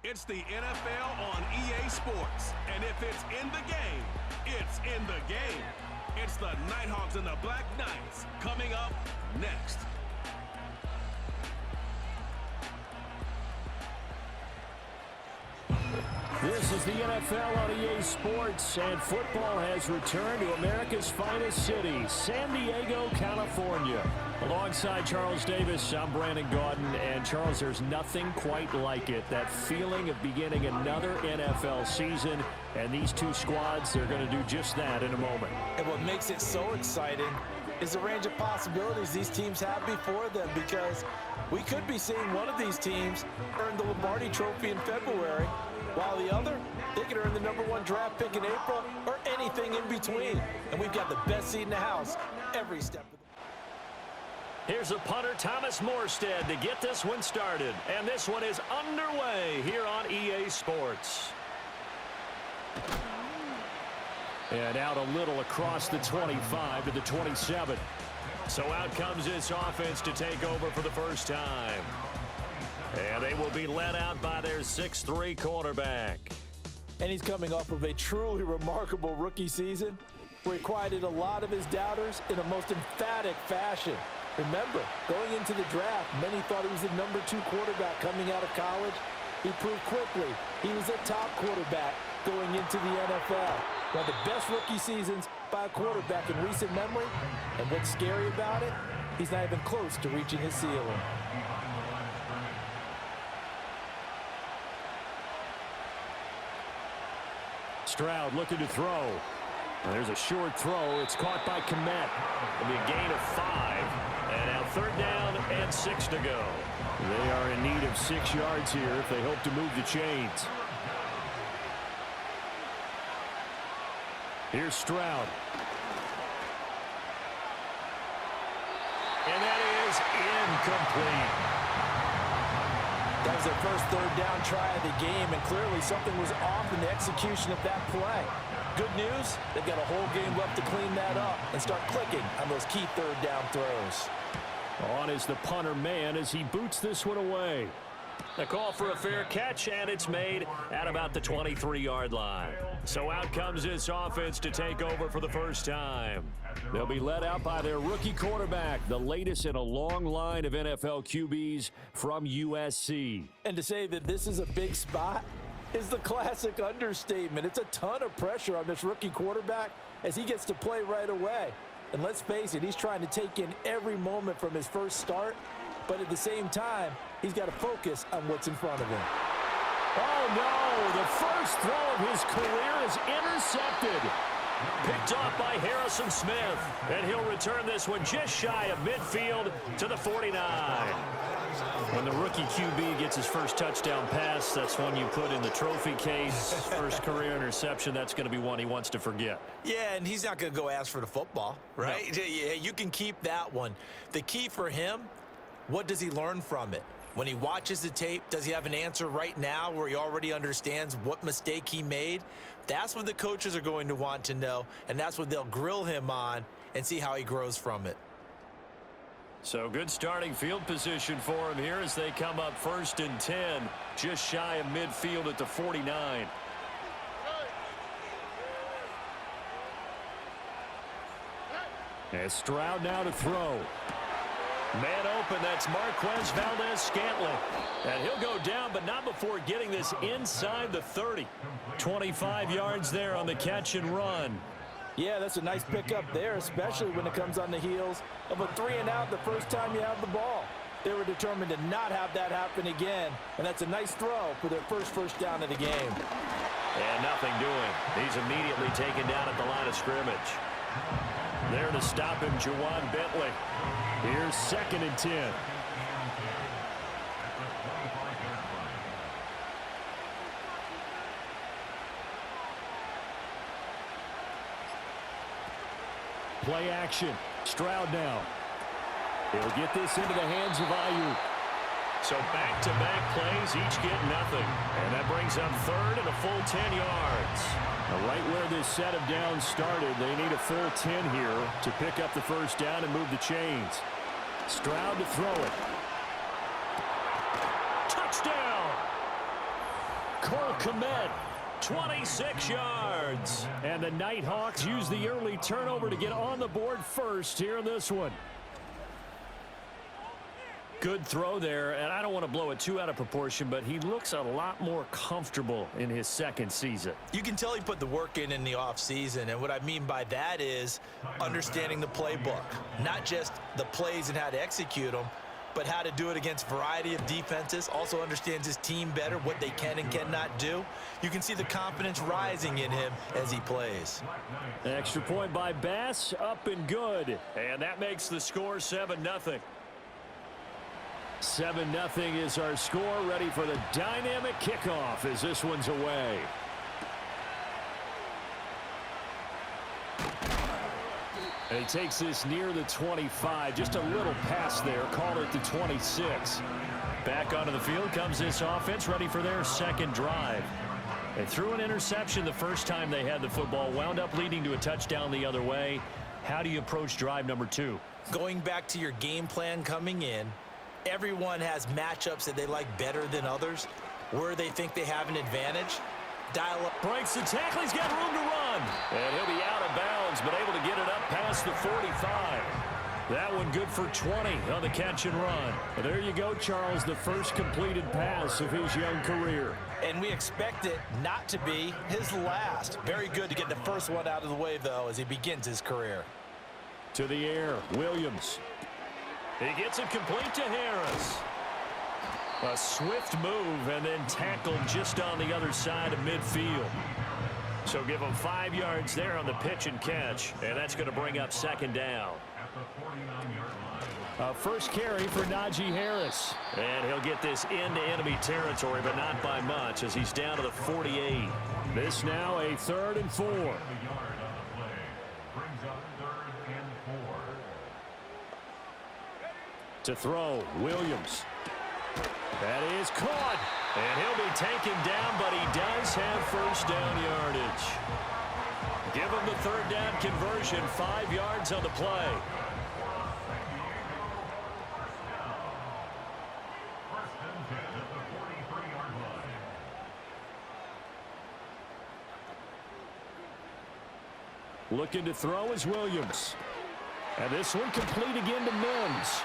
It's the NFL on EA Sports. And if it's in the game, it's in the game. It's the Nighthawks and the Black Knights coming up next. This is the NFL on EA Sports, and football has returned to America's finest city, San Diego, California. Alongside Charles Davis, I'm Brandon Gaudin, and Charles, there's nothing quite like it. That feeling of beginning another NFL season, and these two squads, they're going to do just that in a moment. And what makes it so exciting is the range of possibilities these teams have before them, because we could be seeing one of these teams earn the Lombardi Trophy in February, while the other, they could earn the #1 draft pick in April or anything in between. And we've got the best seat in the house every step of the way. Here's a punter, Thomas Morstead, to get this one started. And this one is underway here on EA Sports. And out a little across the 25 to the 27. So out comes this offense to take over for the first time. And they will be led out by their 6'3" quarterback. And he's coming off of a truly remarkable rookie season where he quieted a lot of his doubters in a most emphatic fashion. Remember, going into the draft, many thought he was the #2 quarterback coming out of college. He proved quickly he was a top quarterback going into the NFL. One of the best rookie seasons by a quarterback in recent memory. And what's scary about it, he's not even close to reaching his ceiling. Stroud looking to throw. And there's a short throw. It's caught by Kmet. It'll be a gain of 5. And now 3rd down and 6 to go. They are in need of 6 yards here if they hope to move the chains. Here's Stroud. And that is incomplete. That was their first 3rd down try of the game, and clearly something was off in the execution of that play. Good news, they've got a whole game left to clean that up and start clicking on those key 3rd down throws. On is the punter man as he boots this one away. The call for a fair catch, and it's made at about the 23-yard line. So out comes this offense to take over for the first time. They'll be led out by their rookie quarterback, the latest in a long line of NFL QBs from USC. And to say that this is a big spot is the classic understatement. It's a ton of pressure on this rookie quarterback as he gets to play right away. And let's face it, he's trying to take in every moment from his first start. But at the same time, he's got to focus on what's in front of him. Oh, no. The first throw of his career is intercepted. Picked off by Harrison Smith. And he'll return this one just shy of midfield to the 49. When the rookie QB gets his first touchdown pass, that's one you put in the trophy case. First career interception, that's going to be one he wants to forget. Yeah, and he's not going to go ask for the football, right? No. Yeah, you can keep that one. The key for him, what does he learn from it? When he watches the tape, does he have an answer right now where he already understands what mistake he made? That's what the coaches are going to want to know, and that's what they'll grill him on and see how he grows from it. So good starting field position for him here as they come up 1st and 10, just shy of midfield at the 49. And Stroud now to throw. Man open, that's Marquez Valdez-Scantling. And he'll go down, but not before getting this inside the 30. 25 yards there on the catch and run. Yeah, that's a nice pickup there, especially when it comes on the heels of a 3-and-out the first time you have the ball. They were determined to not have that happen again, and that's a nice throw for their first down of the game. And nothing doing. He's immediately taken down at the line of scrimmage. There to stop him, Juwan Bentley. Here's 2nd and 10. Play action. Stroud now. He'll get this into the hands of Ayuk. So back-to-back plays, each get nothing. And that brings up 3rd and a full 10 yards. Now right where this set of downs started, they need a full 10 here to pick up the first down and move the chains. Stroud to throw it. Touchdown! Cole Kmet, 26 yards. And the Nighthawks use the early turnover to get on the board first here in this one. Good throw there, and I don't want to blow it too out of proportion, but he looks a lot more comfortable in his second season. You can tell he put the work in the offseason, and what I mean by that is understanding the playbook. Not just the plays and how to execute them, but how to do it against a variety of defenses. Also understands his team better, what they can and cannot do. You can see the confidence rising in him as he plays. Extra point by Bass, up and good. And that makes the score 7-0. 7-0 is our score, ready for the dynamic kickoff as this one's away. And he takes this near the 25. Just a little pass there. Call it the 26. Back onto the field comes this offense, ready for their second drive. They threw an interception the first time they had the football, wound up leading to a touchdown the other way. How do you approach drive number 2? Going back to your game plan coming in, everyone has matchups that they like better than others, where they think they have an advantage. Dial up. Breaks the tackle. He's got room to run. And he'll be out of bounds, but able to get it up past the 45. That one good for 20 on the catch and run. Well, there you go, Charles, the first completed pass of his young career. And we expect it not to be his last. Very good to get the first one out of the way, though, as he begins his career. To the air, Williams. He gets it complete to Harris. A swift move and then tackled just on the other side of midfield. So give him 5 yards there on the pitch and catch, and that's going to bring up second down. First carry for Najee Harris. And he'll get this into enemy territory, but not by much as he's down to the 48. This now a 3rd and 4. To throw, Williams. That is caught. And he'll be taken down, but he does have first down yardage. Give him the 3rd down conversion, 5 yards on the play. Looking to throw is Williams. And this one complete again to Mims.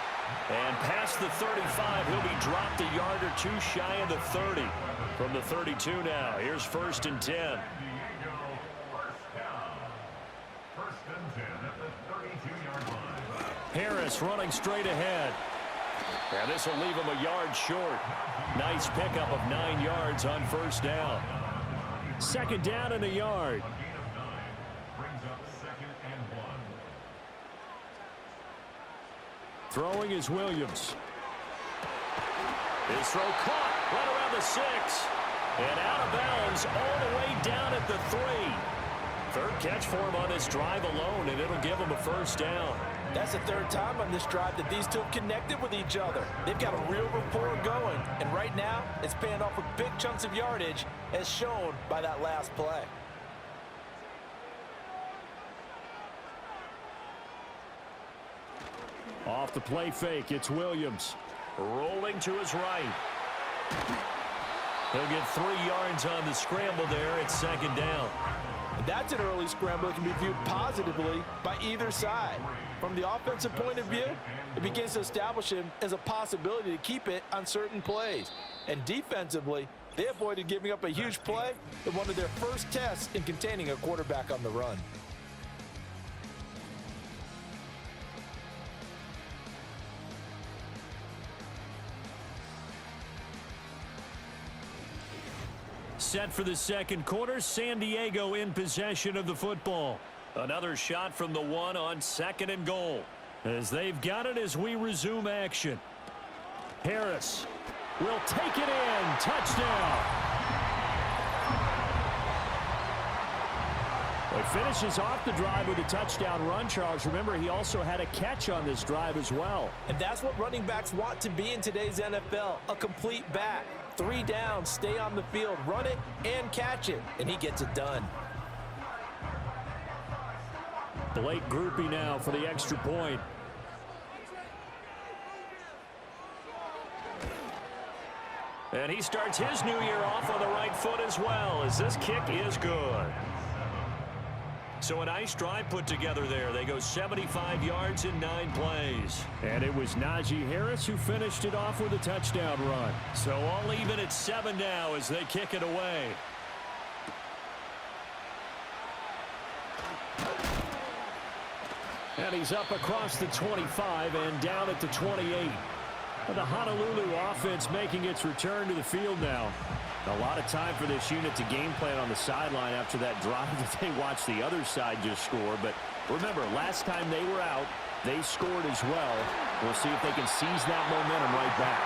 And past the 35, he'll be dropped a yard or 2 shy of the 30. From the 32 now, here's 1st and 10. Harris running straight ahead. And this will leave him a yard short. Nice pickup of 9 yards on 1st down. 2nd down and a yard. Throwing is Williams. His throw caught right around the 6. And out of bounds all the way down at the 3. 3rd catch for him on this drive alone, and it'll give him a 1st down. That's the 3rd time on this drive that these two have connected with each other. They've got a real rapport going, and right now it's paying off with big chunks of yardage as shown by that last play. Off the play fake, it's Williams. Rolling to his right. He'll get 3 yards on the scramble there at 2nd down. That's an early scramble that can be viewed positively by either side. From the offensive point of view, it begins to establish him as a possibility to keep it on certain plays. And defensively, they avoided giving up a huge play in one of their first tests in containing a quarterback on the run. Set for the 2nd quarter, San Diego in possession of the football. Another shot from the 1 on 2nd and goal. As they've got it as we resume action. Harris will take it in. Touchdown. He finishes off the drive with a touchdown run, Charles. Remember, he also had a catch on this drive as well. And that's what running backs want to be in today's NFL, a complete back. 3 downs, stay on the field, run it, and catch it, and he gets it done. Blake Groupie now for the extra point. And he starts his new year off on the right foot as well, as this kick is good. So a nice drive put together there. They go 75 yards in 9 plays. And it was Najee Harris who finished it off with a touchdown run. So all even at 7 now as they kick it away. And he's up across the 25 and down at the 28. The Honolulu offense making its return to the field now. A lot of time for this unit to game plan on the sideline after that drive that they watched the other side just score. But remember, last time they were out, they scored as well. We'll see if they can seize that momentum right back.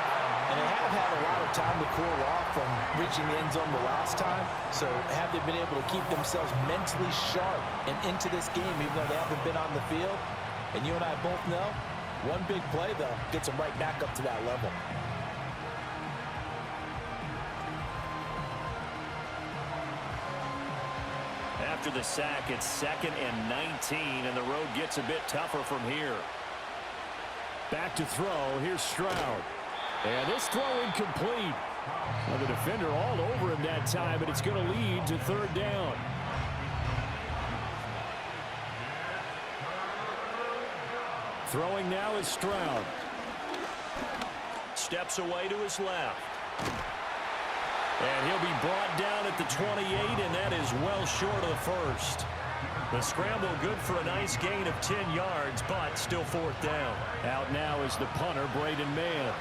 And they have had a lot of time to cool off from reaching the end zone the last time. So have they been able to keep themselves mentally sharp and into this game even though they haven't been on the field? And you and I both know, one big play, though, gets them right back up to that level. After the sack, it's 2nd and 19, and the road gets a bit tougher from here. Back to throw. Here's Stroud. And this throw incomplete. Well, the defender all over him that time, but it's going to lead to 3rd down. Throwing now is Stroud. Steps away to his left. And he'll be brought down at the 28, and that is well short of the first. The scramble good for a nice gain of 10 yards, but still 4th down. Out now is the punter, Braden Mann.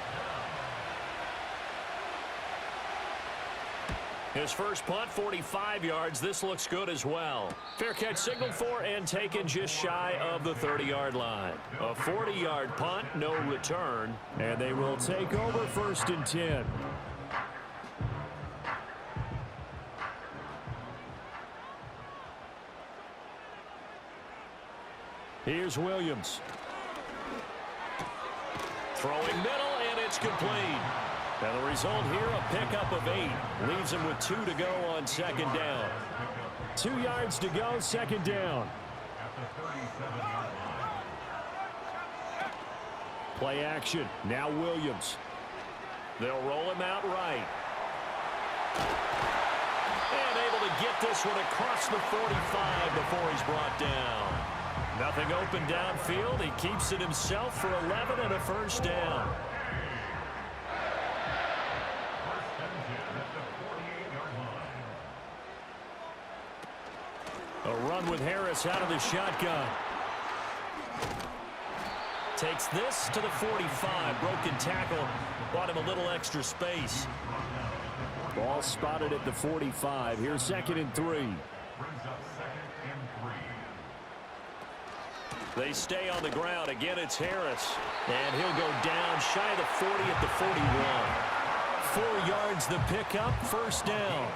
His first punt, 45 yards. This looks good as well. Fair catch signaled for and taken just shy of the 30-yard line. A 40-yard punt, no return. And they will take over 1st and 10. Here's Williams. Throwing middle, and it's complete. And the result here, a pickup of 8. Leaves him with 2 to go on 2nd down. 2 yards to go, 2nd down. Play action. Now Williams. They'll roll him out right. And able to get this one across the 45 before he's brought down. Nothing open downfield. He keeps it himself for 11 and a 1st down. A run with Harris out of the shotgun. Takes this to the 45. Broken tackle. Bought him a little extra space. Ball spotted at the 45. Here's 2nd and 3. They stay on the ground. Again, it's Harris. And he'll go down shy of the 40 at the 41. 4 yards the pickup. 1st down.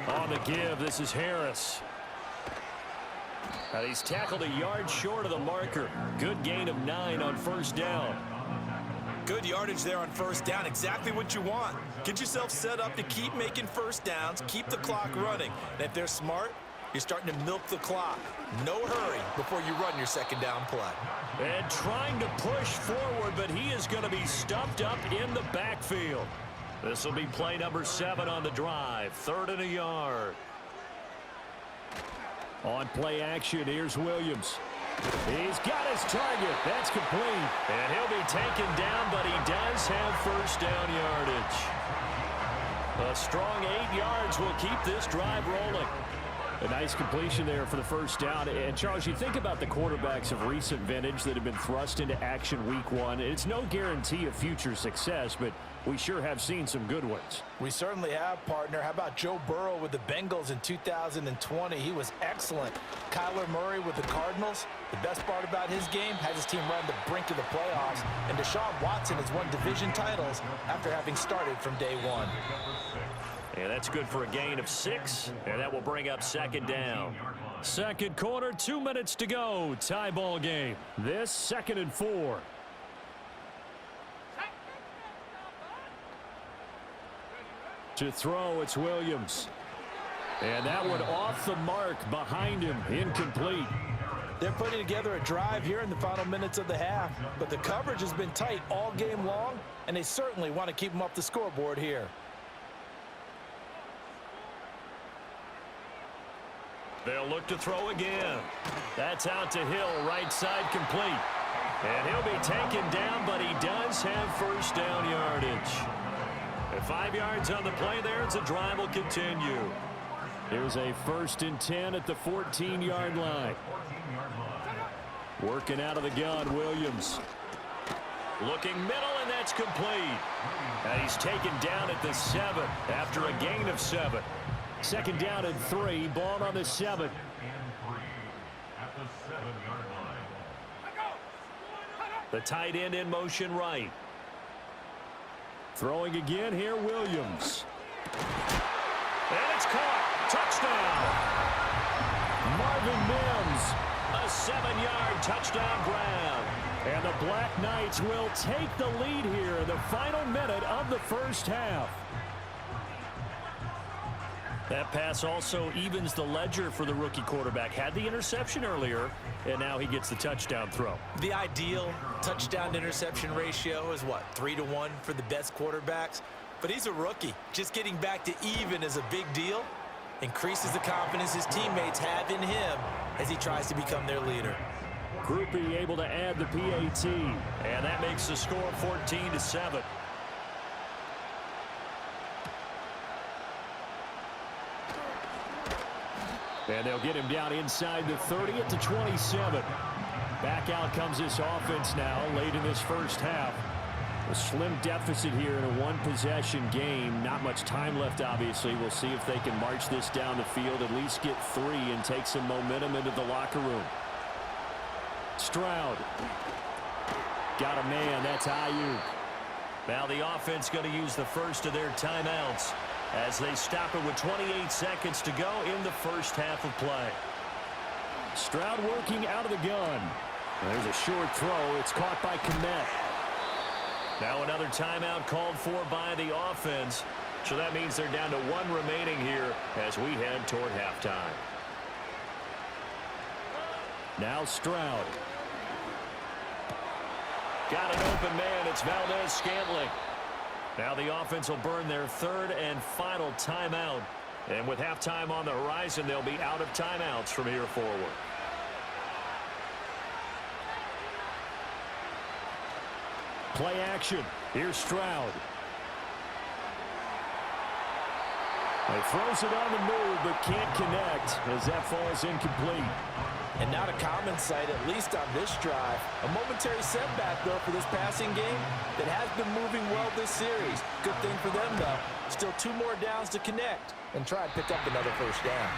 On the give, this is Harris. And he's tackled a yard short of the marker. Good gain of 9 on 1st down. Good yardage there on 1st down. Exactly what you want. Get yourself set up to keep making 1st downs, keep the clock running. And if they're smart, you're starting to milk the clock. No hurry before you run your 2nd down play. And trying to push forward, but he is going to be stuffed up in the backfield. This will be play number 7 on the drive. 3rd and a yard. On play action, here's Williams. He's got his target. That's complete. And he'll be taken down, but he does have 1st down yardage. A strong 8 yards will keep this drive rolling. A nice completion there for the 1st down. And, Charles, you think about the quarterbacks of recent vintage that have been thrust into action week 1. It's no guarantee of future success, but we sure have seen some good ones. We certainly have, partner. How about Joe Burrow with the Bengals in 2020? He was excellent. Kyler Murray with the Cardinals. The best part about his game, has his team right on the brink of the playoffs. And Deshaun Watson has won division titles after having started from day 1. And that's good for a gain of 6, and that will bring up 2nd down. 2nd quarter, 2 minutes to go. Tie ball game. This 2nd and 4. To throw, it's Williams. And that one off the mark behind him. Incomplete. They're putting together a drive here in the final minutes of the half, but the coverage has been tight all game long, and they certainly want to keep them up the scoreboard here. They'll look to throw again. That's out to Hill, right side complete. And he'll be taken down, but he does have first down yardage. And 5 yards on the play there as the drive will continue. Here's a 1st and 10 at the 14-yard line. Working out of the gun, Williams. Looking middle, and that's complete. And he's taken down at the 7 after a gain of 7. 2nd down and 3, ball on the 7. The tight end in motion right. Throwing again here, Williams. And it's caught. Touchdown. Marvin Mims. A 7-yard touchdown grab. And the Black Knights will take the lead here in the final minute of the first half. That pass also evens the ledger for the rookie quarterback. Had the interception earlier, and now he gets the touchdown throw. The ideal touchdown-interception ratio is, what, 3-to-1 for the best quarterbacks? But he's a rookie. Just getting back to even is a big deal. Increases the confidence his teammates have in him as he tries to become their leader. Groupie able to add the PAT. And that makes the score 14-7. And they'll get him down inside the 30 at the 27. Back out comes this offense now late in this first half. A slim deficit here in a one-possession game. Not much time left, obviously. We'll see if they can march this down the field, at least get 3 and take some momentum into the locker room. Stroud. Got a man. That's Ayuk. Now the offense going to use the first of their timeouts as they stop it with 28 seconds to go in the first half of play. Stroud working out of the gun. There's a short throw. It's caught by Kmet. Now another timeout called for by the offense. So that means they're down to 1 remaining here as we head toward halftime. Now Stroud. Got an open man. It's Valdez-Scantling. Now the offense will burn their 3rd and final timeout. And with halftime on the horizon, they'll be out of timeouts from here forward. Play action. Here's Stroud. He throws it on the move, but can't connect as that falls incomplete. And not a common sight, at least on this drive. A momentary setback, though, for this passing game that has been moving well this series. Good thing for them, though. Still 2 more downs to connect and try and pick up another first down.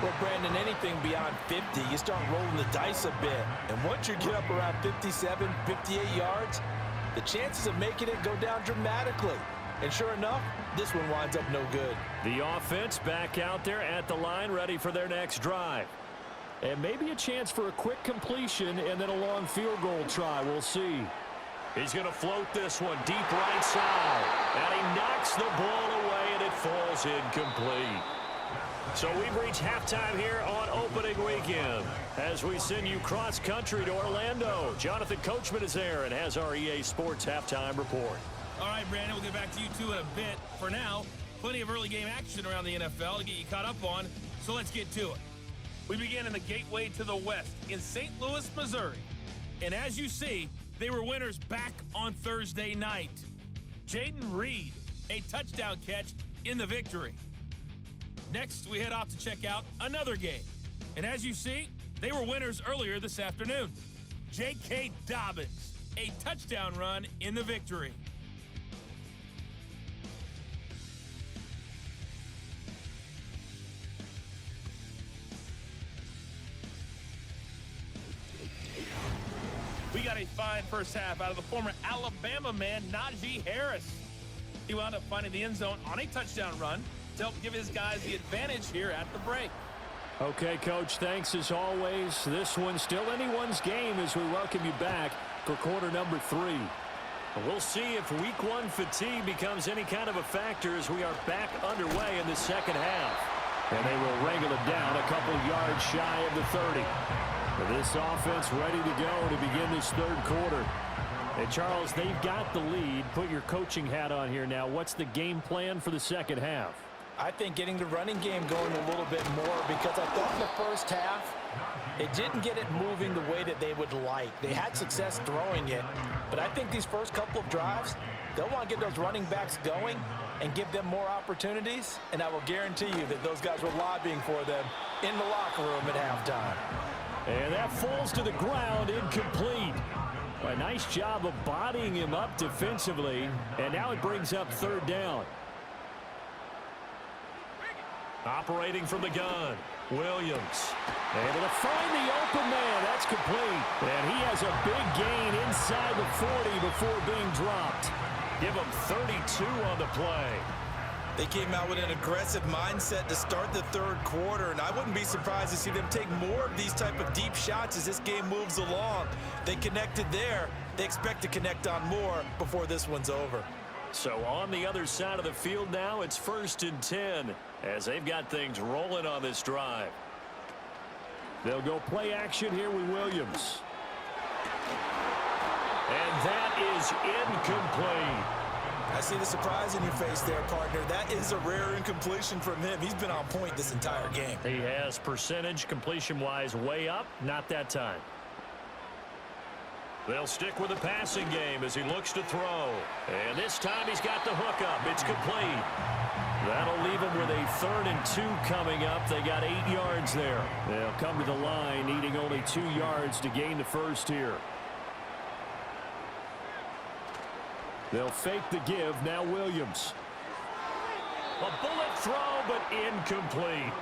Well, Brandon, anything beyond 50, you start rolling the dice a bit. And once you get up around 57, 58 yards, the chances of making it go down dramatically. And sure enough, this one winds up no good. The offense back out there at the line, ready for their next drive. And maybe a chance for a quick completion and then a long field goal try. We'll see. He's going to float this one deep right side. And he knocks the ball away, and it falls incomplete. So we've reached halftime here on opening weekend as we send you cross-country to Orlando. Jonathan Coachman is there and has our EA Sports halftime report. All right, Brandon, we'll get back to you two in a bit. For now, plenty of early game action around the NFL to get you caught up on, so let's get to it. We begin in the gateway to the west in St. Louis, Missouri. And as you see, they were winners back on Thursday night. Jaden Reed, a touchdown catch in the victory. Next, we head off to check out another game. And as you see, they were winners earlier this afternoon. J.K. Dobbins, a touchdown run in the victory. We got a fine first half out of the former Alabama man, Najee Harris. He wound up finding the end zone on a touchdown run to help give his guys the advantage here at the break. Okay, Coach, thanks as always. This one's still anyone's game as we welcome you back for quarter number 3. We'll see if week 1 fatigue becomes any kind of a factor as we are back underway in the second half. And they will wrangle it down a couple yards shy of the 30. This offense ready to go to begin this third quarter. Hey, Charles, they've got the lead. Put your coaching hat on here now. What's the game plan for the second half? I think getting the running game going a little bit more, because I thought in the first half it didn't get it moving the way that they would like. They had success throwing it, but I think these first couple of drives, they'll want to get those running backs going and give them more opportunities, and I will guarantee you that those guys were lobbying for them in the locker room at halftime. And that falls to the ground, incomplete. A nice job of bodying him up defensively, and now it brings up third down. Operating from the gun, Williams. Able to find the open man. That's complete. And he has a big gain inside the 40 before being dropped. Give him 32 on the play. They came out with an aggressive mindset to start the third quarter, and I wouldn't be surprised to see them take more of these type of deep shots as this game moves along. They connected there. They expect to connect on more before this one's over. So on the other side of the field now, it's 1st and 10 as they've got things rolling on this drive. They'll go play action here with Williams. And that is incomplete. I see the surprise in your face there, partner. That is a rare incompletion from him. He's been on point this entire game. He has percentage completion-wise way up, not that time. They'll stick with the passing game as he looks to throw. And this time he's got the hook up. It's complete. That'll leave him with a 3rd and 2 coming up. They got 8 yards there. They'll come to the line needing only 2 yards to gain the first here. They'll fake the give. Now Williams. A bullet throw, but incomplete.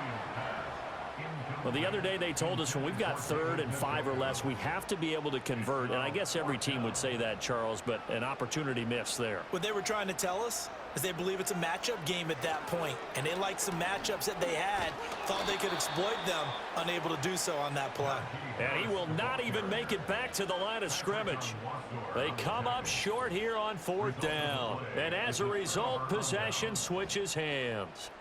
Well, the other day they told us when we've got 3rd and 5 or less, we have to be able to convert. And I guess every team would say that, Charles, but an opportunity miss there. What they were trying to tell us is they believe it's a matchup game at that point, and they liked some matchups that they had, thought they could exploit them, unable to do so on that play. And he will not even make it back to the line of scrimmage. They come up short here on 4th down, and as a result, possession switches hands.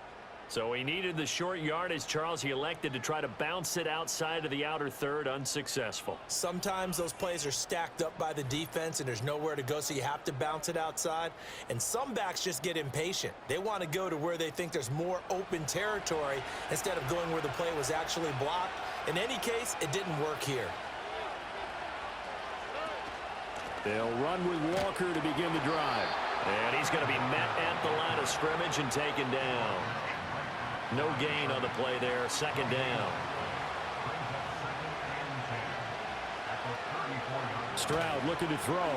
So he needed the short yardage, Charles. He elected to try to bounce it outside of the outer third, unsuccessful. Sometimes those plays are stacked up by the defense and there's nowhere to go, so you have to bounce it outside. And some backs just get impatient. They want to go to where they think there's more open territory instead of going where the play was actually blocked. In any case, it didn't work here. They'll run with Walker to begin the drive. And he's going to be met at the line of scrimmage and taken down. No gain on the play there. 2nd down. Stroud looking to throw.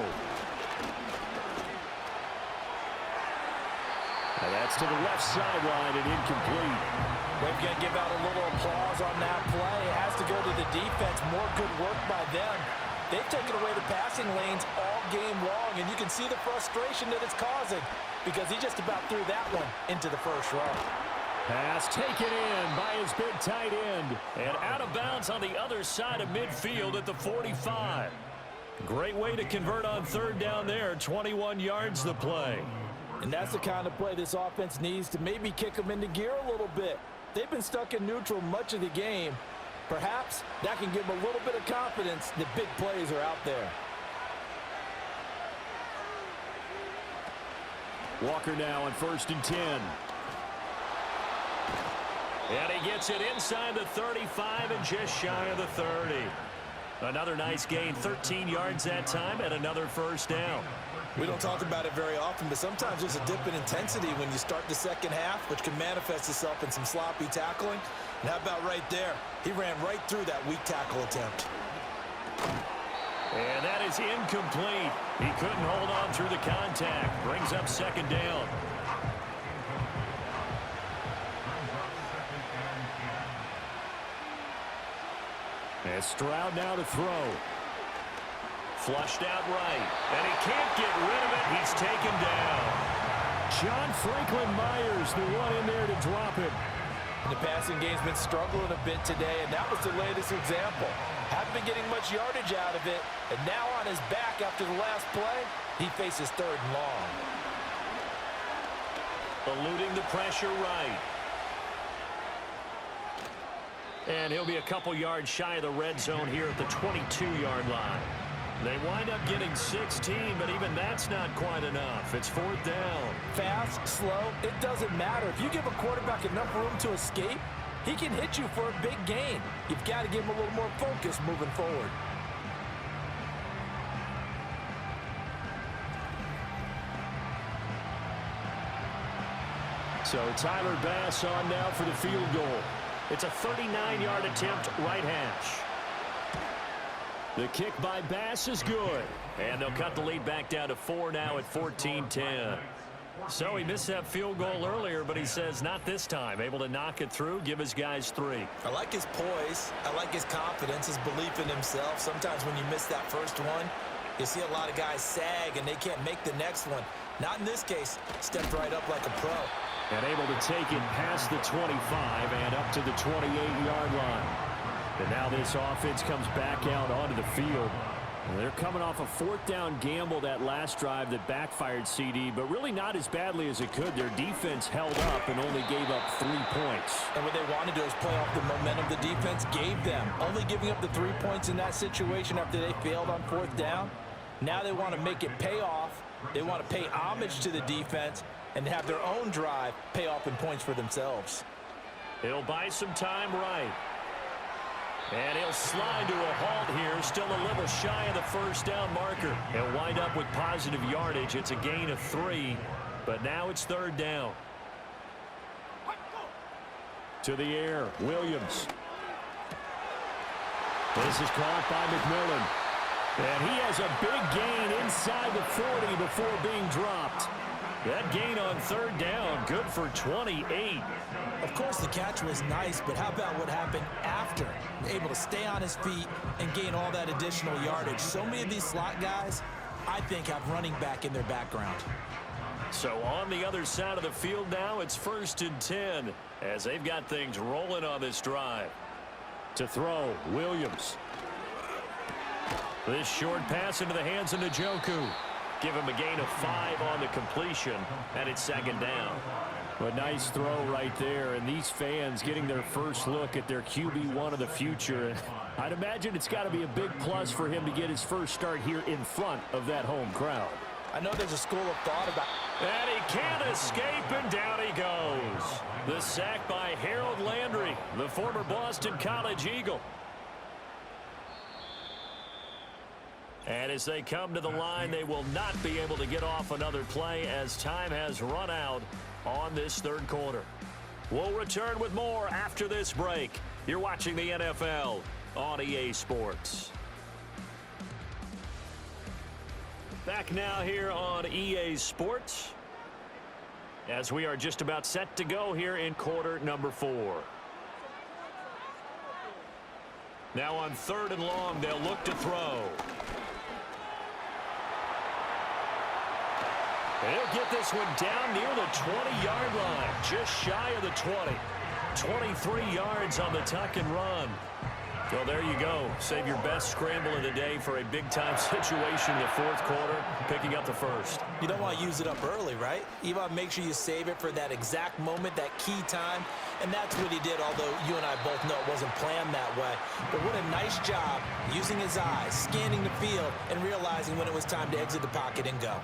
And that's to the left sideline and incomplete. They've got to give out a little applause on that play. It has to go to the defense. More good work by them. They've taken away the passing lanes all game long, and you can see the frustration that it's causing because he just about threw that one into the first row. Pass taken in by his big tight end. And out of bounds on the other side of midfield at the 45. Great way to convert on 3rd down there. 21 yards the play. And that's the kind of play this offense needs to maybe kick them into gear a little bit. They've been stuck in neutral much of the game. Perhaps that can give them a little bit of confidence that big plays are out there. Walker now on 1st and 10. And he gets it inside the 35 and just shy of the 30. Another nice gain, 13 yards that time, and another 1st down. We don't talk about it very often, but sometimes there's a dip in intensity when you start the second half, which can manifest itself in some sloppy tackling. And how about right there? He ran right through that weak tackle attempt. And that is incomplete. He couldn't hold on through the contact. Brings up 2nd down. And Stroud now to throw. Flushed out right. And he can't get rid of it. He's taken down. John Franklin Myers, the one in there to drop him. And the passing game's been struggling a bit today, and that was the latest example. Haven't been getting much yardage out of it, and now on his back after the last play, he faces 3rd and long. Eluding the pressure right. And he'll be a couple yards shy of the red zone here at the 22-yard line. They wind up getting 16, but even that's not quite enough. It's 4th down. Fast, slow, it doesn't matter. If you give a quarterback enough room to escape, he can hit you for a big gain. You've got to give him a little more focus moving forward. So Tyler Bass on now for the field goal. It's a 39-yard attempt, right hash. The kick by Bass is good. And they'll cut the lead back down to 4 now at 14-10. So he missed that field goal earlier, but he says not this time. Able to knock it through, give his guys 3. I like his poise. I like his confidence, his belief in himself. Sometimes when you miss that first one, you see a lot of guys sag and they can't make the next one. Not in this case. Stepped right up like a pro. And able to take it past the 25 and up to the 28-yard line. And now this offense comes back out onto the field. And they're coming off a 4th down gamble that last drive that backfired CD, but really not as badly as it could. Their defense held up and only gave up 3 points. And what they wanted to do is play off the momentum the defense gave them. Only giving up the 3 points in that situation after they failed on 4th down. Now they want to make it pay off. They want to pay homage to the defense and have their own drive pay off in points for themselves. He'll buy some time right. And he'll slide to a halt here, still a little shy of the first down marker. He'll wind up with positive yardage. It's a gain of 3, but now it's 3rd down. To the air, Williams. This is caught by McMillan. And he has a big gain inside the 40 before being dropped. That gain on 3rd down, good for 28. Of course, the catch was nice, but how about what happened after? Able to stay on his feet and gain all that additional yardage. So many of these slot guys, I think, have running back in their background. So on the other side of the field now, it's 1st and 10 as they've got things rolling on this drive. To throw, Williams. This short pass into the hands of Njoku. Give him a gain of 5 on the completion, and it's 2nd down. A nice throw right there, and these fans getting their first look at their QB1 of the future. I'd imagine it's got to be a big plus for him to get his first start here in front of that home crowd. I know there's a school of thought about... And he can't escape, and down he goes. The sack by Harold Landry, the former Boston College Eagle. And as they come to the line, they will not be able to get off another play as time has run out on this 3rd quarter. We'll return with more after this break. You're watching the NFL on EA Sports. Back now here on EA Sports as we are just about set to go here in quarter number 4. Now on 3rd and long, they'll look to throw. They'll get this one down near the 20-yard line, just shy of the 20. 23 yards on the tuck and run. Well, there you go. Save your best scramble of the day for a big-time situation in the 4th quarter, picking up the 1st. You don't want to use it up early, right? You want to make sure you save it for that exact moment, that key time. And that's what he did, although you and I both know it wasn't planned that way. But what a nice job using his eyes, scanning the field, and realizing when it was time to exit the pocket and go.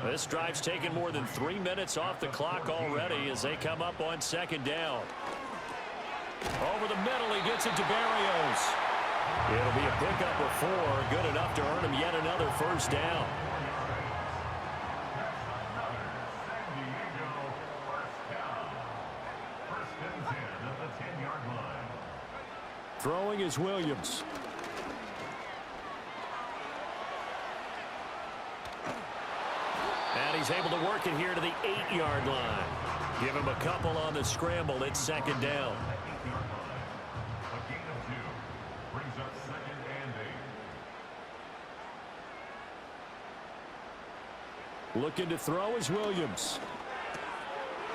This drive's taken more than 3 minutes off the clock already as they come up on 2nd down. Over the middle, he gets it to Barrios. It'll be a pickup of 4, good enough to earn him yet another 1st down. Throwing is Williams. And he's able to work it here to the 8-yard line. Give him a couple on the scramble. It's 2nd down. Looking to throw is Williams.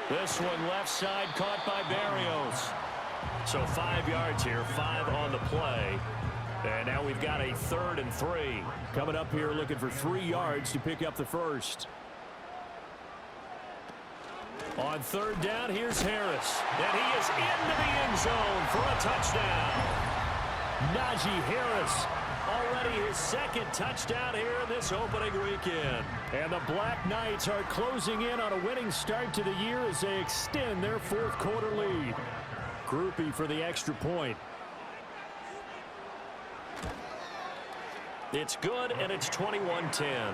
This one left side caught by Barrios. So 5 yards here, 5 on the play. And now we've got a 3rd and 3. Coming up here looking for 3 yards to pick up the 1st. On third down, here's Harris. And he is into the end zone for a touchdown. Najee Harris, already his second touchdown here in this opening weekend. And the Black Knights are closing in on a winning start to the year as they extend their fourth quarter lead. Groupie for the extra point. It's good, and it's 21-10.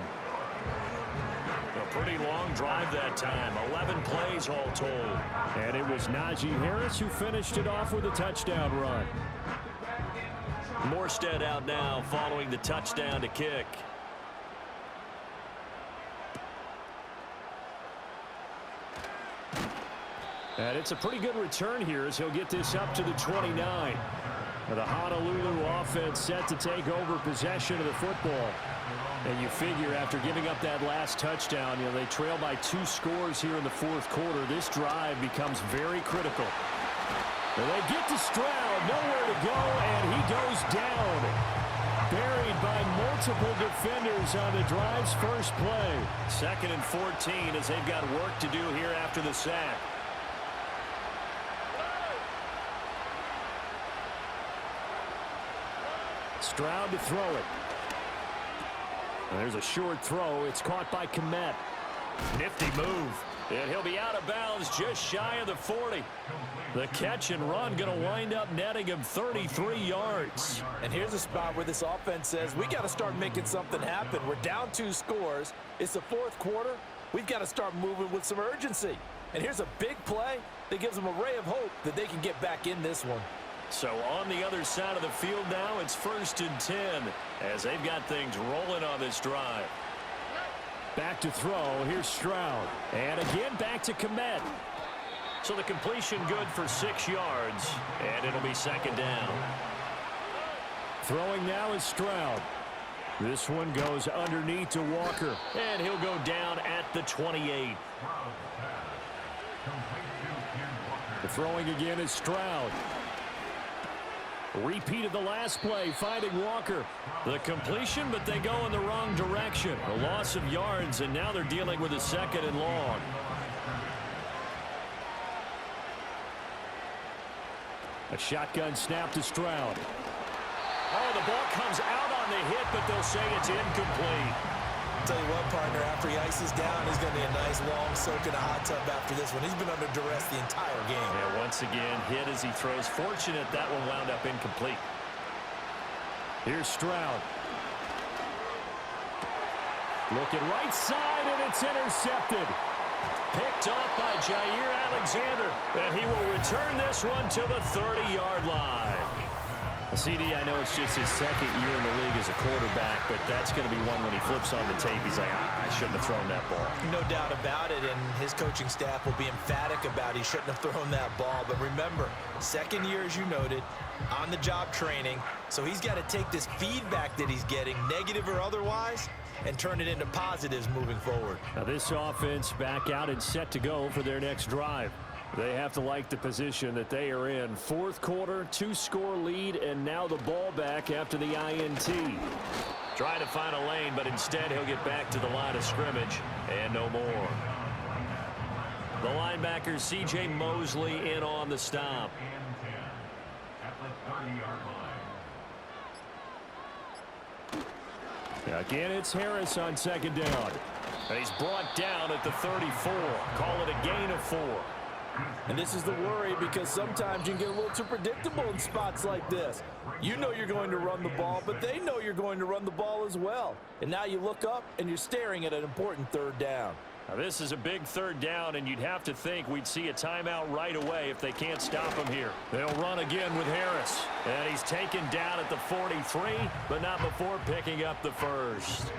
A pretty long drive that time. 11 plays all told. And it was Najee Harris who finished it off with a touchdown run. Morstead out now following the touchdown to kick. And it's a pretty good return here as he'll get this up to the 29. The Honolulu offense set to take over possession of the football. And you figure after giving up that last touchdown, they trail by 2 scores here in the fourth quarter. This drive becomes very critical. And they get to Stroud, nowhere to go, and he goes down. Buried by multiple defenders on the drive's first play. 2nd and 14 as they've got work to do here after the sack. Stroud to throw it. There's a short throw. It's caught by Kmet. Nifty move. And he'll be out of bounds just shy of the 40. The catch and run going to wind up netting him 33 yards. And here's a spot where this offense says, we got to start making something happen. We're down 2 scores. It's the fourth quarter. We've got to start moving with some urgency. And here's a big play that gives them a ray of hope that they can get back in this one. So on the other side of the field now, it's 1st and 10 as they've got things rolling on this drive. Back to throw. Here's Stroud. And again back to Kmet. So the completion good for 6 yards. And it'll be 2nd down. Throwing now is Stroud. This one goes underneath to Walker. And he'll go down at the 28. The throwing again is Stroud. Repeat of the last play, finding Walker. The completion, but they go in the wrong direction. A loss of yards, and now they're dealing with a 2nd and long. A shotgun snap to Stroud. Oh, the ball comes out on the hit, but they'll say it's incomplete. Tell you what, partner, after he ices down, he's going to be a nice long soak in a hot tub after this one. He's been under duress the entire game. Yeah, once again, hit as he throws. Fortunate that one wound up incomplete. Here's Stroud. Looking right side, and it's intercepted. Picked off by Jair Alexander, and he will return this one to the 30-yard line. CD, I know it's just his 2nd year in the league as a quarterback, but that's going to be one when he flips on the tape. He's like, I shouldn't have thrown that ball. No doubt about it, and his coaching staff will be emphatic about he shouldn't have thrown that ball. But remember, 2nd year, as you noted, on-the-job training, so he's got to take this feedback that he's getting, negative or otherwise, and turn it into positives moving forward. Now this offense back out and set to go for their next drive. They have to like the position that they are in. Fourth quarter, 2-score lead, and now the ball back after the INT. Trying to find a lane, but instead he'll get back to the line of scrimmage, and no more. The linebacker, C.J. Mosley, in on the stop. Again, it's Harris on 2nd down. And he's brought down at the 34. Call it a gain of 4. And this is the worry because sometimes you can get a little too predictable in spots like this. You know you're going to run the ball, but they know you're going to run the ball as well. And now you look up and you're staring at an important 3rd down. Now this is a big 3rd down, and you'd have to think we'd see a timeout right away if they can't stop him here. They'll run again with Harris. And he's taken down at the 43, but not before picking up the 1st.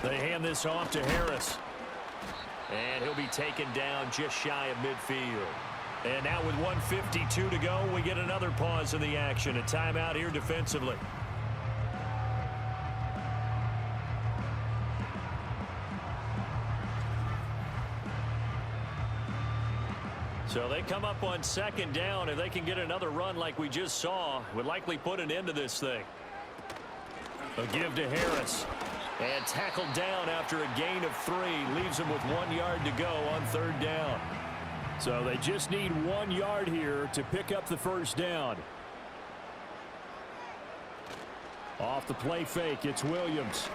They hand this off to Harris. And he'll be taken down just shy of midfield. And now with 1:52 to go, we get another pause in the action. A timeout here defensively. So they come up on second down. If they can get another run like we just saw, would likely put an end to this thing. A give to Harris. And tackled down after a gain of 3. Leaves him with 1 yard to go on third down. So they just need 1 yard here to pick up the first down. Off the play fake, it's Williams.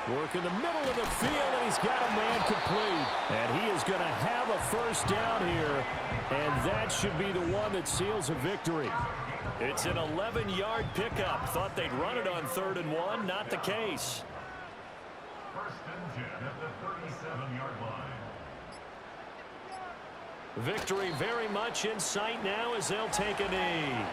Work in the middle of the field, and he's got a man complete. And he is going to have a first down here, and that should be the one that seals a victory. It's an 11-yard pickup. Thought they'd run it on 3rd and 1. Not the case. 1st and 10 at the 37-yard line. Victory very much in sight now as they'll take a knee.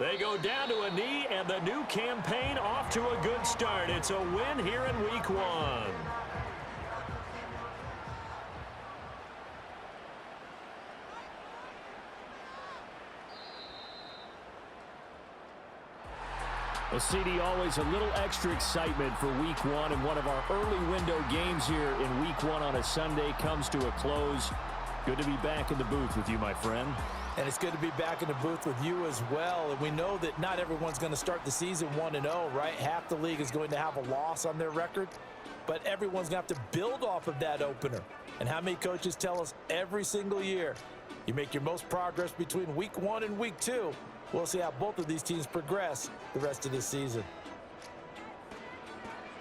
They go down to a knee, and the new campaign off to a good start. It's a win here in week 1. Well, CD, always a little extra excitement for week 1, and one of our early window games here in week 1 on a Sunday comes to a close. Good to be back in the booth with you, my friend. And it's good to be back in the booth with you as well. And we know that not everyone's going to start the season 1-0, right? Half the league is going to have a loss on their record. But everyone's going to have to build off of that opener. And how many coaches tell us every single year, you make your most progress between week 1 and week 2. We'll see how both of these teams progress the rest of this season.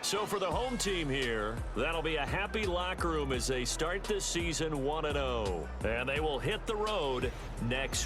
So for the home team here, that'll be a happy locker room as they start this season 1-0. And they will hit the road next